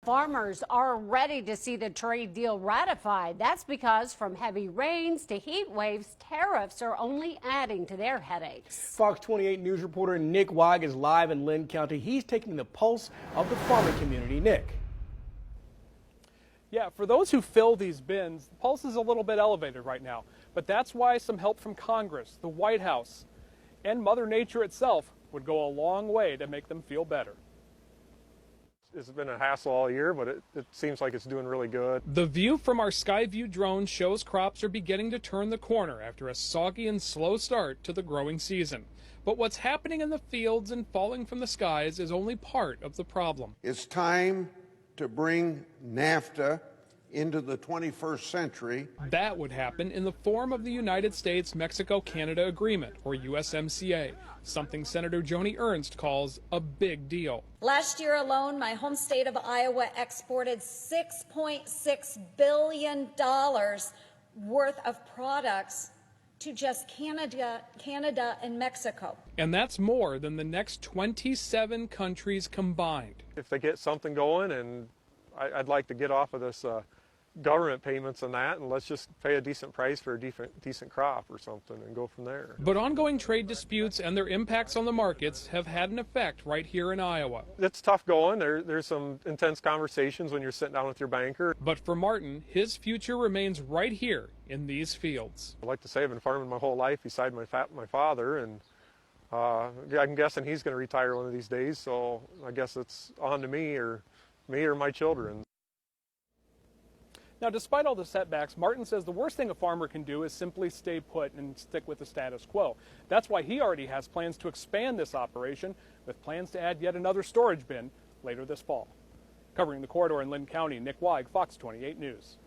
Farmers are ready to see the trade deal ratified. That's because from heavy rains to heat waves, tariffs are only adding to their headaches. Fox 28 News reporter Nick Weig is live in Linn County. He's taking the pulse of the farming community. Nick. Yeah, for those who fill these bins, the pulse is a little bit elevated right now. But that's why some help from Congress, the White House, and Mother Nature itself would go a long way to make them feel better. It's been a hassle all year, but it seems like it's doing really good. The view from our Skyview drone shows crops are beginning to turn the corner after a soggy and slow start to the growing season. But what's happening in the fields and falling from the skies is only part of the problem. It's time to bring NAFTA into the 21st century. That would happen in the form of the United States-Mexico-Canada Agreement, or USMCA, something Senator Joni Ernst calls a big deal. Last year alone, my home state of Iowa exported $6.6 billion worth of products to just Canada and Mexico. And that's more than the next 27 countries combined. If they get something going, and I'd like to get off of this government payments on that, and let's just pay a decent price for a decent crop or something and go from there. But ongoing trade disputes and their impacts on the markets have had an effect right here in Iowa. It's tough going. There's some intense conversations when you're sitting down with your banker. But for Martin, his future remains right here in these fields. I like to say I've been farming my whole life beside my father, and I'm guessing he's going to retire one of these days, so I guess it's on to me or my children. Now, despite all the setbacks, Martin says the worst thing a farmer can do is simply stay put and stick with the status quo. That's why he already has plans to expand this operation, with plans to add yet another storage bin later this fall. Covering the corridor in Linn County, Nick Weig, Fox 28 News.